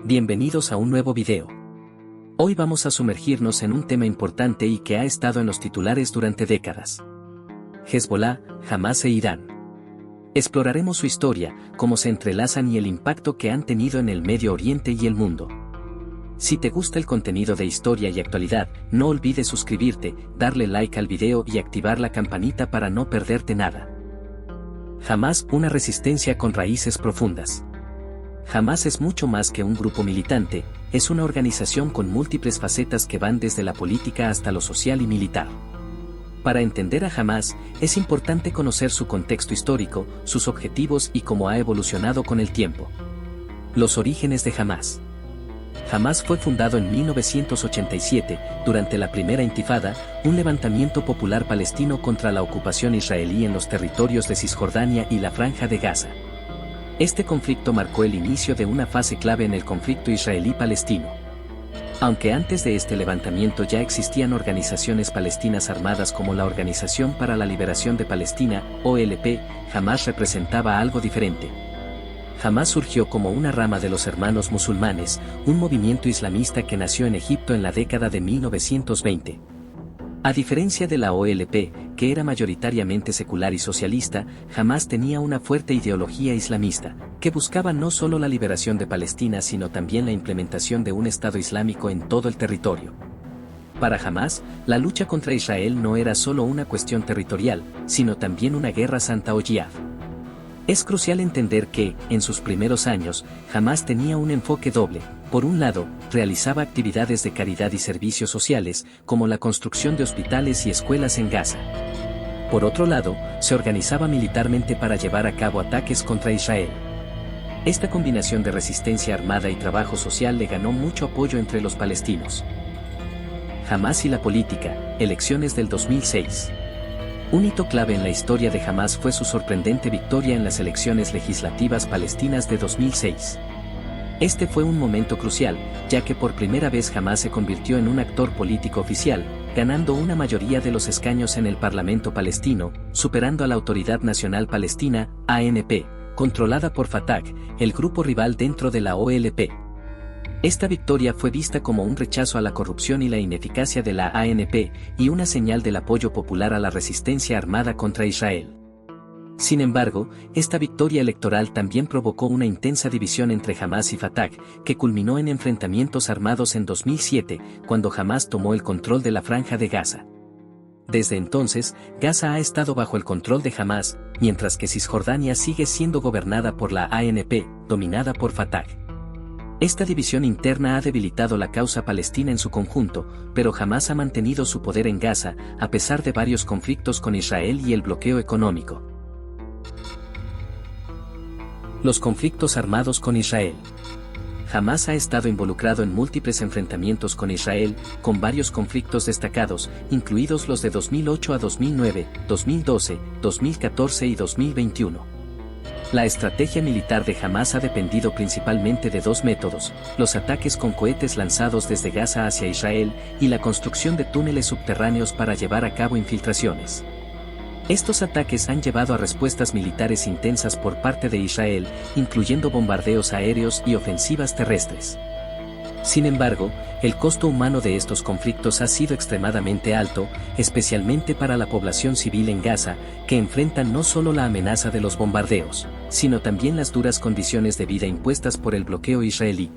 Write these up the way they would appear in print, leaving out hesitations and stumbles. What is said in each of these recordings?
Bienvenidos a un nuevo video. Hoy vamos a sumergirnos en un tema importante y que ha estado en los titulares durante décadas. Hezbollah, Hamás e Irán. Exploraremos su historia, cómo se entrelazan y el impacto que han tenido en el Medio Oriente y el mundo. Si te gusta el contenido de historia y actualidad, no olvides suscribirte, darle like al video y activar la campanita para no perderte nada. Hamás, una resistencia con raíces profundas. Hamás es mucho más que un grupo militante, es una organización con múltiples facetas que van desde la política hasta lo social y militar. Para entender a Hamás, es importante conocer su contexto histórico, sus objetivos y cómo ha evolucionado con el tiempo. Los orígenes de Hamás. Hamás fue fundado en 1987, durante la Primera Intifada, un levantamiento popular palestino contra la ocupación israelí en los territorios de Cisjordania y la Franja de Gaza. Este conflicto marcó el inicio de una fase clave en el conflicto israelí-palestino. Aunque antes de este levantamiento ya existían organizaciones palestinas armadas como la Organización para la Liberación de Palestina, OLP, Hamás representaba algo diferente. Hamás surgió como una rama de los Hermanos Musulmanes, un movimiento islamista que nació en Egipto en la década de 1920. A diferencia de la OLP, que era mayoritariamente secular y socialista, Hamás tenía una fuerte ideología islamista, que buscaba no solo la liberación de Palestina sino también la implementación de un Estado islámico en todo el territorio. Para Hamás, la lucha contra Israel no era solo una cuestión territorial, sino también una guerra santa o yihad. Es crucial entender que, en sus primeros años, Hamás tenía un enfoque doble. Por un lado, realizaba actividades de caridad y servicios sociales, como la construcción de hospitales y escuelas en Gaza. Por otro lado, se organizaba militarmente para llevar a cabo ataques contra Israel. Esta combinación de resistencia armada y trabajo social le ganó mucho apoyo entre los palestinos. Hamás y la política, elecciones del 2006. Un hito clave en la historia de Hamás fue su sorprendente victoria en las elecciones legislativas palestinas de 2006. Este fue un momento crucial, ya que por primera vez Hamás se convirtió en un actor político oficial, ganando una mayoría de los escaños en el Parlamento palestino, superando a la Autoridad Nacional Palestina, ANP, controlada por Fatah, el grupo rival dentro de la OLP. Esta victoria fue vista como un rechazo a la corrupción y la ineficacia de la ANP, y una señal del apoyo popular a la resistencia armada contra Israel. Sin embargo, esta victoria electoral también provocó una intensa división entre Hamás y Fatah, que culminó en enfrentamientos armados en 2007, cuando Hamás tomó el control de la Franja de Gaza. Desde entonces, Gaza ha estado bajo el control de Hamás, mientras que Cisjordania sigue siendo gobernada por la ANP, dominada por Fatah. Esta división interna ha debilitado la causa palestina en su conjunto, pero Hamás ha mantenido su poder en Gaza, a pesar de varios conflictos con Israel y el bloqueo económico. Los conflictos armados con Israel. Hamás ha estado involucrado en múltiples enfrentamientos con Israel, con varios conflictos destacados, incluidos los de 2008 a 2009, 2012, 2014 y 2021. La estrategia militar de Hamás ha dependido principalmente de dos métodos: los ataques con cohetes lanzados desde Gaza hacia Israel, y la construcción de túneles subterráneos para llevar a cabo infiltraciones. Estos ataques han llevado a respuestas militares intensas por parte de Israel, incluyendo bombardeos aéreos y ofensivas terrestres. Sin embargo, el costo humano de estos conflictos ha sido extremadamente alto, especialmente para la población civil en Gaza, que enfrenta no solo la amenaza de los bombardeos, sino también las duras condiciones de vida impuestas por el bloqueo israelí.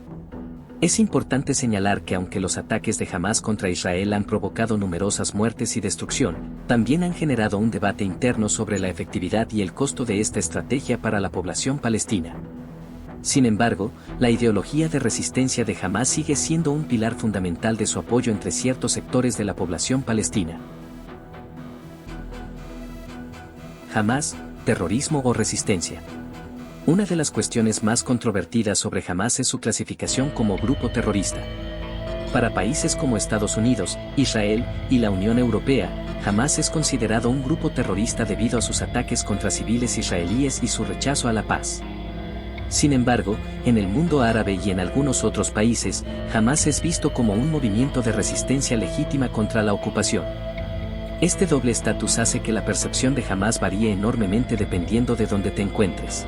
Es importante señalar que aunque los ataques de Hamás contra Israel han provocado numerosas muertes y destrucción, también han generado un debate interno sobre la efectividad y el costo de esta estrategia para la población palestina. Sin embargo, la ideología de resistencia de Hamás sigue siendo un pilar fundamental de su apoyo entre ciertos sectores de la población palestina. Hamás, terrorismo o resistencia. Una de las cuestiones más controvertidas sobre Hamás es su clasificación como grupo terrorista. Para países como Estados Unidos, Israel y la Unión Europea, Hamás es considerado un grupo terrorista debido a sus ataques contra civiles israelíes y su rechazo a la paz. Sin embargo, en el mundo árabe y en algunos otros países, Hamás es visto como un movimiento de resistencia legítima contra la ocupación. Este doble estatus hace que la percepción de Hamás varíe enormemente dependiendo de dónde te encuentres.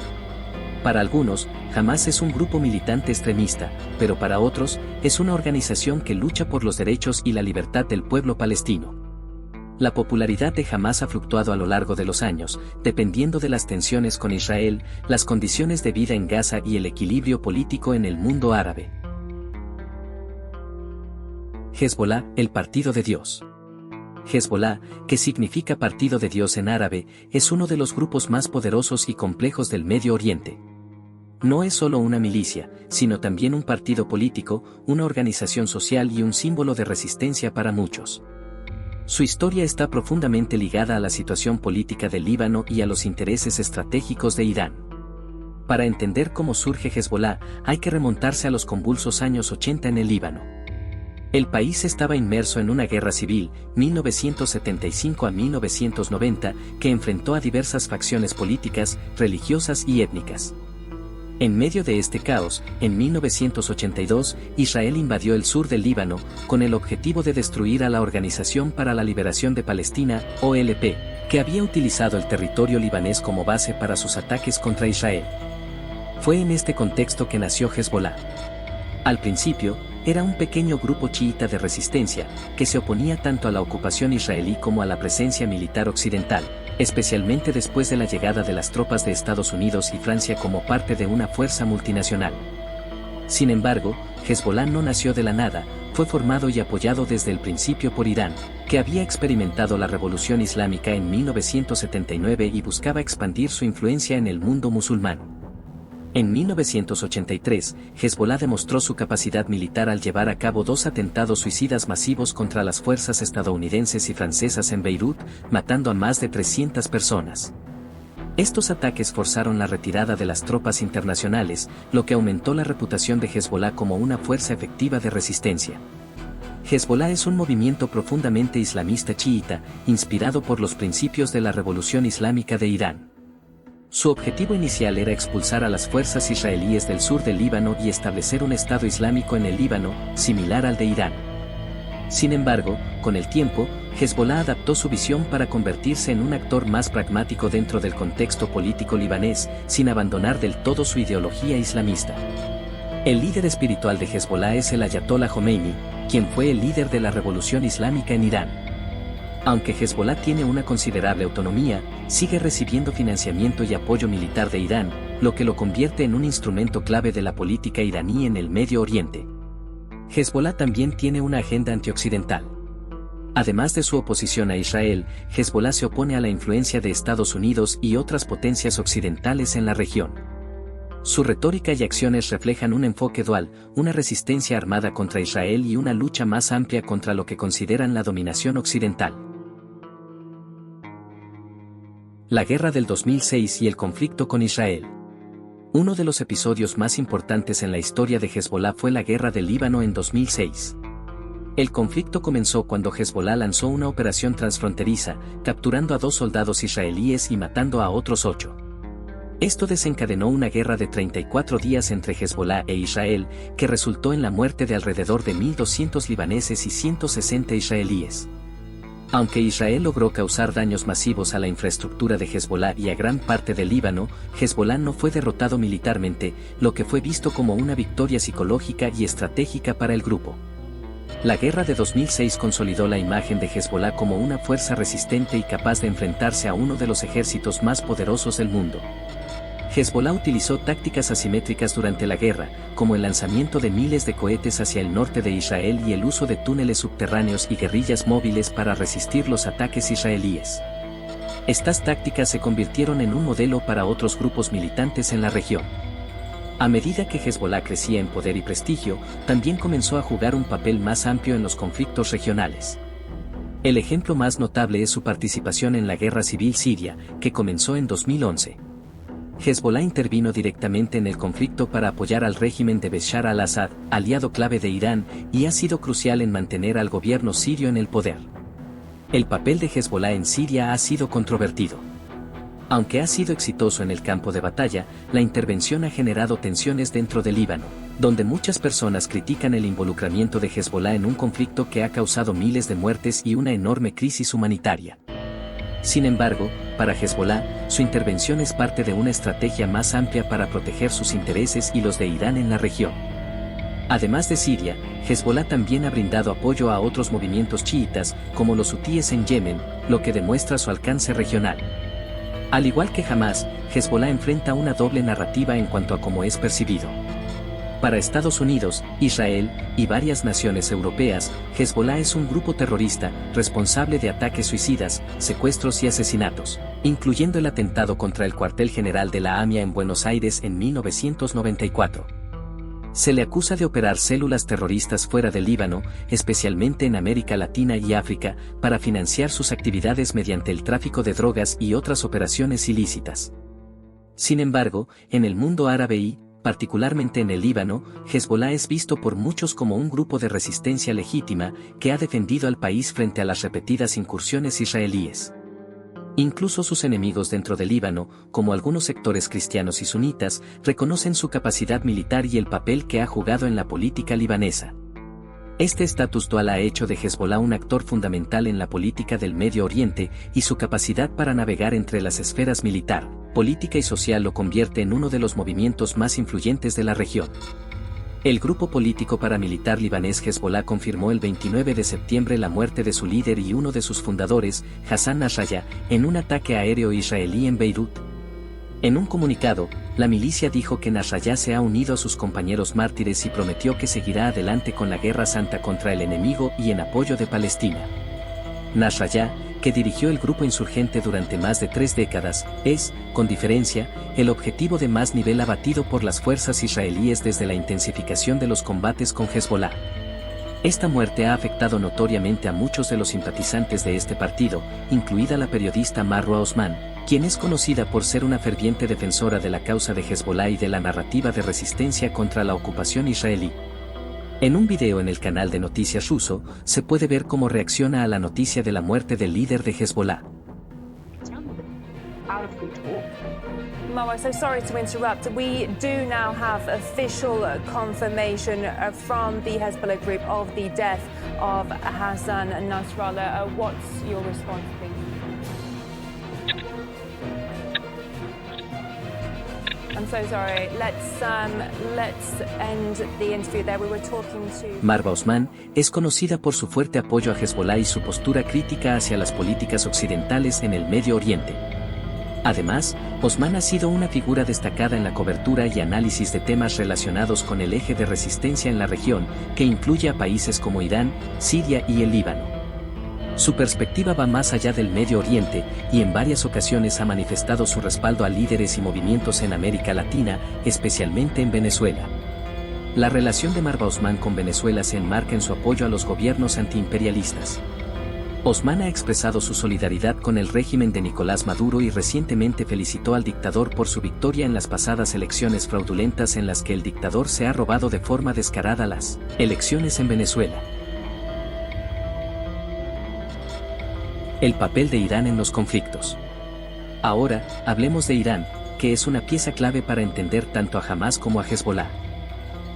Para algunos, Hamás es un grupo militante extremista, pero para otros, es una organización que lucha por los derechos y la libertad del pueblo palestino. La popularidad de Hamás ha fluctuado a lo largo de los años, dependiendo de las tensiones con Israel, las condiciones de vida en Gaza y el equilibrio político en el mundo árabe. Hezbolá, el Partido de Dios. Hezbolá, que significa Partido de Dios en árabe, es uno de los grupos más poderosos y complejos del Medio Oriente. No es solo una milicia, sino también un partido político, una organización social y un símbolo de resistencia para muchos. Su historia está profundamente ligada a la situación política del Líbano y a los intereses estratégicos de Irán. Para entender cómo surge Hezbolá, hay que remontarse a los convulsos años 80 en el Líbano. El país estaba inmerso en una guerra civil, 1975 a 1990, que enfrentó a diversas facciones políticas, religiosas y étnicas. En medio de este caos, en 1982, Israel invadió el sur del Líbano, con el objetivo de destruir a la Organización para la Liberación de Palestina, OLP, que había utilizado el territorio libanés como base para sus ataques contra Israel. Fue en este contexto que nació Hezbolá. Al principio, era un pequeño grupo chiita de resistencia, que se oponía tanto a la ocupación israelí como a la presencia militar occidental, especialmente después de la llegada de las tropas de Estados Unidos y Francia como parte de una fuerza multinacional. Sin embargo, Hezbolá no nació de la nada, fue formado y apoyado desde el principio por Irán, que había experimentado la revolución islámica en 1979 y buscaba expandir su influencia en el mundo musulmán. En 1983, Hezbolá demostró su capacidad militar al llevar a cabo 2 atentados suicidas masivos contra las fuerzas estadounidenses y francesas en Beirut, matando a más de 300 personas. Estos ataques forzaron la retirada de las tropas internacionales, lo que aumentó la reputación de Hezbolá como una fuerza efectiva de resistencia. Hezbolá es un movimiento profundamente islamista chiita, inspirado por los principios de la Revolución Islámica de Irán. Su objetivo inicial era expulsar a las fuerzas israelíes del sur del Líbano y establecer un Estado islámico en el Líbano, similar al de Irán. Sin embargo, con el tiempo, Hezbolá adaptó su visión para convertirse en un actor más pragmático dentro del contexto político libanés, sin abandonar del todo su ideología islamista. El líder espiritual de Hezbolá es el Ayatollah Jomeini, quien fue el líder de la revolución islámica en Irán. Aunque Hezbolá tiene una considerable autonomía, sigue recibiendo financiamiento y apoyo militar de Irán, lo que lo convierte en un instrumento clave de la política iraní en el Medio Oriente. Hezbolá también tiene una agenda antioccidental. Además de su oposición a Israel, Hezbolá se opone a la influencia de Estados Unidos y otras potencias occidentales en la región. Su retórica y acciones reflejan un enfoque dual, una resistencia armada contra Israel y una lucha más amplia contra lo que consideran la dominación occidental. La guerra del 2006 y el conflicto con Israel. Uno de los episodios más importantes en la historia de Hezbolá fue la guerra del Líbano en 2006. El conflicto comenzó cuando Hezbolá lanzó una operación transfronteriza, capturando a 2 soldados israelíes y matando a otros 8. Esto desencadenó una guerra de 34 días entre Hezbolá e Israel, que resultó en la muerte de alrededor de 1.200 libaneses y 160 israelíes. Aunque Israel logró causar daños masivos a la infraestructura de Hezbolá y a gran parte del Líbano, Hezbolá no fue derrotado militarmente, lo que fue visto como una victoria psicológica y estratégica para el grupo. La guerra de 2006 consolidó la imagen de Hezbolá como una fuerza resistente y capaz de enfrentarse a uno de los ejércitos más poderosos del mundo. Hezbolá utilizó tácticas asimétricas durante la guerra, como el lanzamiento de miles de cohetes hacia el norte de Israel y el uso de túneles subterráneos y guerrillas móviles para resistir los ataques israelíes. Estas tácticas se convirtieron en un modelo para otros grupos militantes en la región. A medida que Hezbolá crecía en poder y prestigio, también comenzó a jugar un papel más amplio en los conflictos regionales. El ejemplo más notable es su participación en la Guerra Civil Siria, que comenzó en 2011. Hezbolá intervino directamente en el conflicto para apoyar al régimen de Bashar al-Assad, aliado clave de Irán, y ha sido crucial en mantener al gobierno sirio en el poder. El papel de Hezbolá en Siria ha sido controvertido. Aunque ha sido exitoso en el campo de batalla, la intervención ha generado tensiones dentro del Líbano, donde muchas personas critican el involucramiento de Hezbolá en un conflicto que ha causado miles de muertes y una enorme crisis humanitaria. Sin embargo, para Hezbolá, su intervención es parte de una estrategia más amplia para proteger sus intereses y los de Irán en la región. Además de Siria, Hezbolá también ha brindado apoyo a otros movimientos chiitas, como los hutíes en Yemen, lo que demuestra su alcance regional. Al igual que Hamás, Hezbolá enfrenta una doble narrativa en cuanto a cómo es percibido. Para Estados Unidos, Israel y varias naciones europeas, Hezbolá es un grupo terrorista responsable de ataques suicidas, secuestros y asesinatos, incluyendo el atentado contra el cuartel general de la AMIA en Buenos Aires en 1994. Se le acusa de operar células terroristas fuera del Líbano, especialmente en América Latina y África, para financiar sus actividades mediante el tráfico de drogas y otras operaciones ilícitas. Sin embargo, en el mundo árabe y, particularmente en el Líbano, Hezbolá es visto por muchos como un grupo de resistencia legítima que ha defendido al país frente a las repetidas incursiones israelíes. Incluso sus enemigos dentro del Líbano, como algunos sectores cristianos y sunitas, reconocen su capacidad militar y el papel que ha jugado en la política libanesa. Este estatus dual ha hecho de Hezbolá un actor fundamental en la política del Medio Oriente y su capacidad para navegar entre las esferas militar, política y social lo convierte en uno de los movimientos más influyentes de la región. El grupo político paramilitar libanés Hezbolá confirmó el 29 de septiembre la muerte de su líder y uno de sus fundadores, Hassan Nasrallah, en un ataque aéreo israelí en Beirut. En un comunicado, la milicia dijo que Nasrallah se ha unido a sus compañeros mártires y prometió que seguirá adelante con la guerra santa contra el enemigo y en apoyo de Palestina. Nasrallah, que dirigió el grupo insurgente durante más de 3 décadas, es, con diferencia, el objetivo de más nivel abatido por las fuerzas israelíes desde la intensificación de los combates con Hezbolá. Esta muerte ha afectado notoriamente a muchos de los simpatizantes de este partido, incluida la periodista Marwa Osman, quien es conocida por ser una ferviente defensora de la causa de Hezbolá y de la narrativa de resistencia contra la ocupación israelí. En un video en el canal de noticias ruso, se puede ver cómo reacciona a la noticia de la muerte del líder de Hezbolá. Marwa, so sorry to interrupt. We do now have official confirmation from the Hezbollah group of the death of Hassan Nasrallah. What's your response, please? I'm so sorry. Let's end the interview there. We were talking to Marwa Osman es conocida por su fuerte apoyo a Hezbolá y su postura crítica hacia las políticas occidentales en el Medio Oriente. Además, Osman ha sido una figura destacada en la cobertura y análisis de temas relacionados con el eje de resistencia en la región, que incluye a países como Irán, Siria y el Líbano. Su perspectiva va más allá del Medio Oriente, y en varias ocasiones ha manifestado su respaldo a líderes y movimientos en América Latina, especialmente en Venezuela. La relación de Marwa Osman con Venezuela se enmarca en su apoyo a los gobiernos antiimperialistas. Osman ha expresado su solidaridad con el régimen de Nicolás Maduro y recientemente felicitó al dictador por su victoria en las pasadas elecciones fraudulentas en las que el dictador se ha robado de forma descarada las elecciones en Venezuela. El papel de Irán en los conflictos. Ahora, hablemos de Irán, que es una pieza clave para entender tanto a Hamás como a Hezbolá.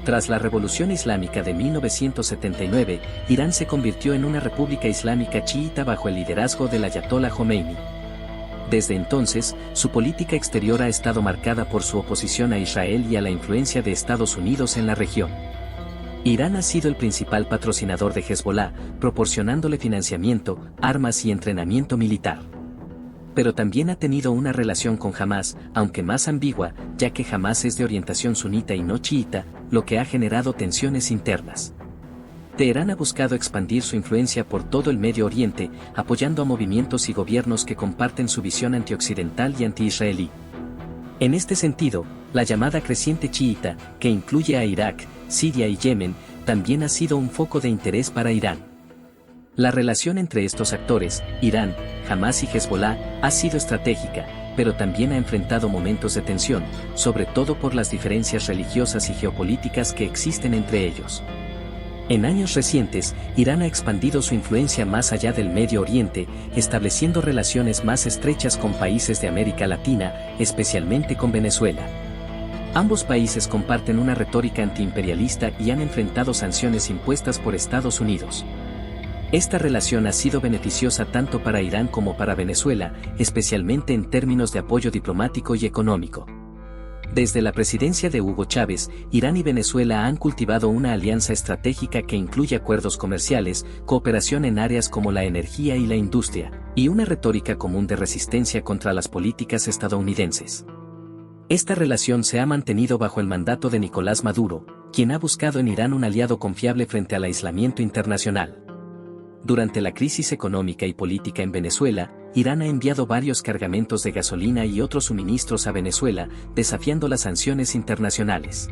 Tras la Revolución Islámica de 1979, Irán se convirtió en una república islámica chiita bajo el liderazgo del Ayatollah Jomeini. Desde entonces, su política exterior ha estado marcada por su oposición a Israel y a la influencia de Estados Unidos en la región. Irán ha sido el principal patrocinador de Hezbolá, proporcionándole financiamiento, armas y entrenamiento militar. Pero también ha tenido una relación con Hamás, aunque más ambigua, ya que Hamás es de orientación sunita y no chiita, lo que ha generado tensiones internas. Teherán ha buscado expandir su influencia por todo el Medio Oriente, apoyando a movimientos y gobiernos que comparten su visión antioccidental y anti-israelí. En este sentido, la llamada creciente chiita, que incluye a Irak, Siria y Yemen, también ha sido un foco de interés para Irán. La relación entre estos actores, Irán, Hamás y Hezbolá, ha sido estratégica, pero también ha enfrentado momentos de tensión, sobre todo por las diferencias religiosas y geopolíticas que existen entre ellos. En años recientes, Irán ha expandido su influencia más allá del Medio Oriente, estableciendo relaciones más estrechas con países de América Latina, especialmente con Venezuela. Ambos países comparten una retórica antiimperialista y han enfrentado sanciones impuestas por Estados Unidos. Esta relación ha sido beneficiosa tanto para Irán como para Venezuela, especialmente en términos de apoyo diplomático y económico. Desde la presidencia de Hugo Chávez, Irán y Venezuela han cultivado una alianza estratégica que incluye acuerdos comerciales, cooperación en áreas como la energía y la industria, y una retórica común de resistencia contra las políticas estadounidenses. Esta relación se ha mantenido bajo el mandato de Nicolás Maduro, quien ha buscado en Irán un aliado confiable frente al aislamiento internacional. Durante la crisis económica y política en Venezuela, Irán ha enviado varios cargamentos de gasolina y otros suministros a Venezuela, desafiando las sanciones internacionales.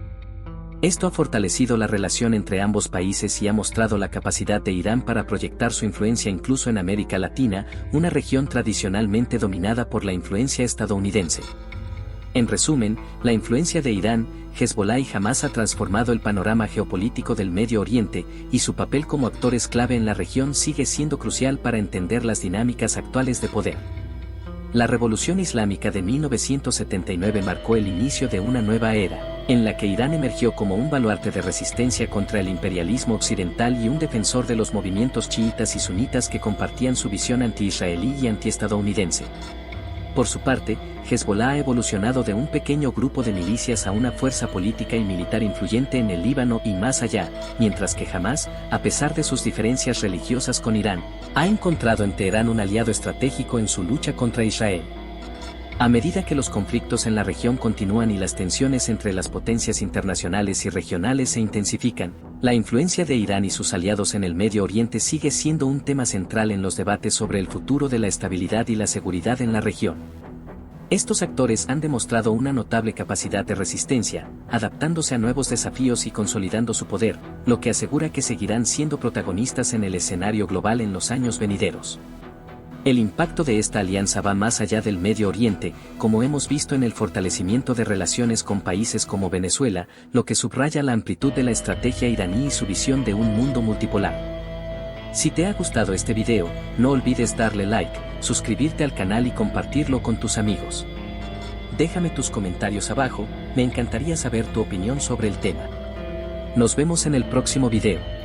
Esto ha fortalecido la relación entre ambos países y ha mostrado la capacidad de Irán para proyectar su influencia incluso en América Latina, una región tradicionalmente dominada por la influencia estadounidense. En resumen, la influencia de Irán, Hezbolá y Hamás ha transformado el panorama geopolítico del Medio Oriente, y su papel como actores clave en la región sigue siendo crucial para entender las dinámicas actuales de poder. La Revolución Islámica de 1979 marcó el inicio de una nueva era, en la que Irán emergió como un baluarte de resistencia contra el imperialismo occidental y un defensor de los movimientos chiitas y sunitas que compartían su visión anti-israelí y anti-estadounidense. Por su parte, Hezbolá ha evolucionado de un pequeño grupo de milicias a una fuerza política y militar influyente en el Líbano y más allá, mientras que Hamás, a pesar de sus diferencias religiosas con Irán, ha encontrado en Teherán un aliado estratégico en su lucha contra Israel. A medida que los conflictos en la región continúan y las tensiones entre las potencias internacionales y regionales se intensifican, la influencia de Irán y sus aliados en el Medio Oriente sigue siendo un tema central en los debates sobre el futuro de la estabilidad y la seguridad en la región. Estos actores han demostrado una notable capacidad de resistencia, adaptándose a nuevos desafíos y consolidando su poder, lo que asegura que seguirán siendo protagonistas en el escenario global en los años venideros. El impacto de esta alianza va más allá del Medio Oriente, como hemos visto en el fortalecimiento de relaciones con países como Venezuela, lo que subraya la amplitud de la estrategia iraní y su visión de un mundo multipolar. Si te ha gustado este video, no olvides darle like, suscribirte al canal y compartirlo con tus amigos. Déjame tus comentarios abajo, me encantaría saber tu opinión sobre el tema. Nos vemos en el próximo video.